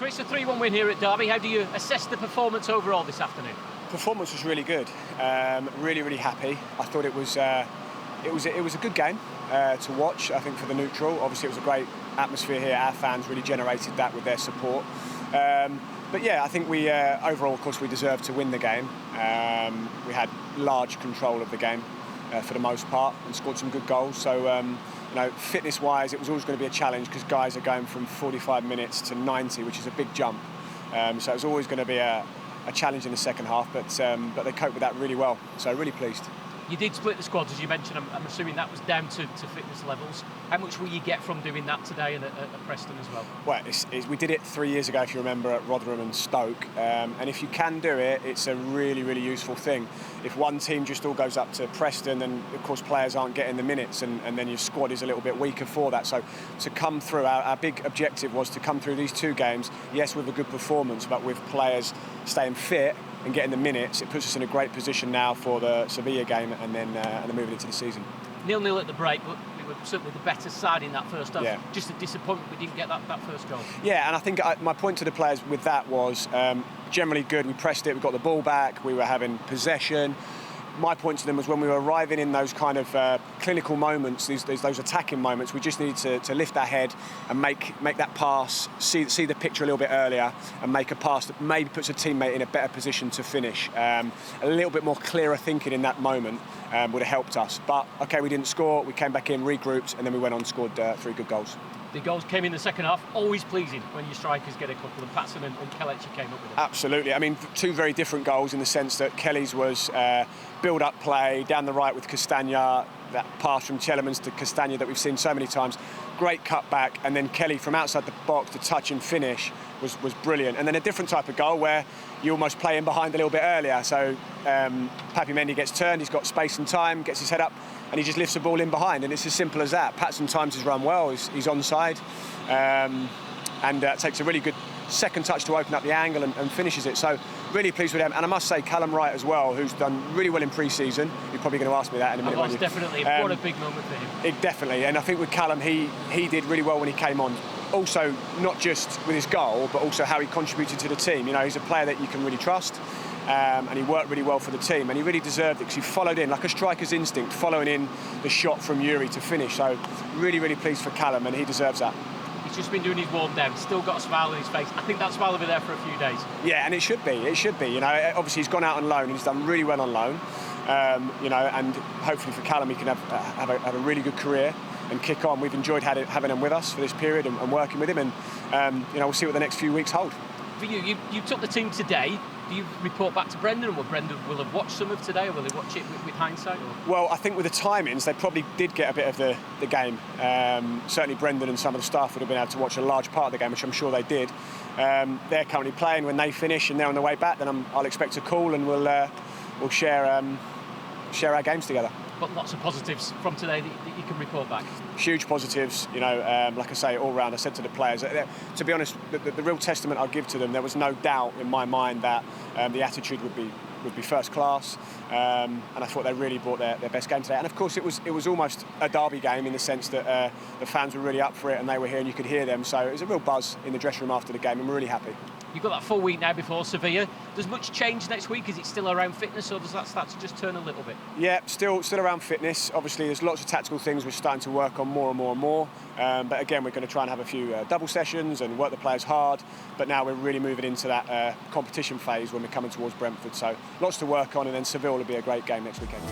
Chris, a 3-1 win here at Derby. How do you assess the performance overall this afternoon? Performance was really good. Really happy. I thought it was a good game to watch. I think for the neutral, obviously it was a great atmosphere here. Our fans really generated that with their support. But yeah, I think we overall, of course, we deserved to win the game. We had large control of the game for the most part and scored some good goals. So fitness-wise, it was always going to be a challenge because guys are going from 45 minutes to 90, which is a big jump. So it was always going to be a challenge in the second half, but they coped with that really well. So really pleased. You did split the squads, as you mentioned. I'm assuming that was down to fitness levels. How much will you get from doing that today and at Preston as well? Well, we did it 3 years ago, if you remember, at Rotherham and Stoke. And if you can do it, it's a really useful thing. If one team just all goes up to Preston, then of course players aren't getting the minutes, and then your squad is a little bit weaker for that. So to come through, our big objective was to come through these two games, yes, with a good performance, but with players staying fit and getting the minutes. It puts us in a great position now for the Sevilla game and then moving into the season. 0-0 at the break, but we were certainly the better side in that first half. Yeah. Just a disappointment we didn't get that first goal. Yeah, and I think my point to the players with that was generally good. We pressed it, we got the ball back, we were having possession. My point to them was when we were arriving in those kind of clinical moments, those attacking moments, we just needed to lift our head and make that pass, see the picture a little bit earlier and make a pass that maybe puts a teammate in a better position to finish. A little bit more clearer thinking in that moment would have helped us. But, OK, we didn't score, we came back in, regrouped, and then we went on and scored 3 good goals. The goals came in the second half. Always pleasing when your strikers get a couple, and Patson and Kelechi came up with them. Absolutely. I mean, 2 very different goals in the sense that Kelly's was build-up play, down the right with Castagna, that pass from Tielemans to Castagna that we've seen so many times. Great cutback, and then Kelly from outside the box to touch and finish was brilliant. And then a different type of goal where you almost play in behind a little bit earlier. So Papi Mendy gets turned, he's got space and time, gets his head up, and he just lifts the ball in behind, and it's as simple as that. Patson times his run well, he's onside, and takes a really good second touch to open up the angle and finishes it. So really pleased with him. And I must say Callum Wright as well, who's done really well in pre-season. You're probably going to ask me that in a minute. I was definitely. What a big moment for him. Definitely, and I think with Callum, he did really well when he came on. Also, not just with his goal, but also how he contributed to the team. You know, he's a player that you can really trust. And he worked really well for the team, and he really deserved it because he followed in like a striker's instinct, following in the shot from Yuri to finish. So really pleased for Callum, and he deserves that. He's just been doing his warm down, still got a smile on his face. I think that smile will be there for a few days. Yeah, and it should be. You know, obviously he's gone out on loan, and he's done really well on loan. And hopefully for Callum he can have a really good career and kick on. We've enjoyed having him with us for this period and working with him, and we'll see what the next few weeks hold. For you took the team today. Do you report back to Brendan, or Brendan will have watched some of today, or will they watch it with hindsight? Or? Well, I think with the timings, they probably did get a bit of the game. Certainly Brendan and some of the staff would have been able to watch a large part of the game, which I'm sure they did. They're currently playing. When they finish and they're on the way back, then I'll expect a call, and we'll share our games together. But lots of positives from today that you can report back. Huge positives, like I say, all round. I said to the players, to be honest, the real testament I'll give to them, there was no doubt in my mind that the attitude would be first class, and I thought they really brought their best game today. And of course, it was almost a derby game in the sense that the fans were really up for it, and they were here, and you could hear them. So it was a real buzz in the dressing room after the game, and we're really happy. You've got that full week now before Sevilla. Does much change next week? Is it still around fitness, or does that start to just turn a little bit? Yeah, still around fitness. Obviously, there's lots of tactical things we're starting to work on more and more. But again, we're going to try and have a few double sessions and work the players hard. But now we're really moving into that competition phase when we're coming towards Brentford. So lots to work on, and then Seville will be a great game next weekend.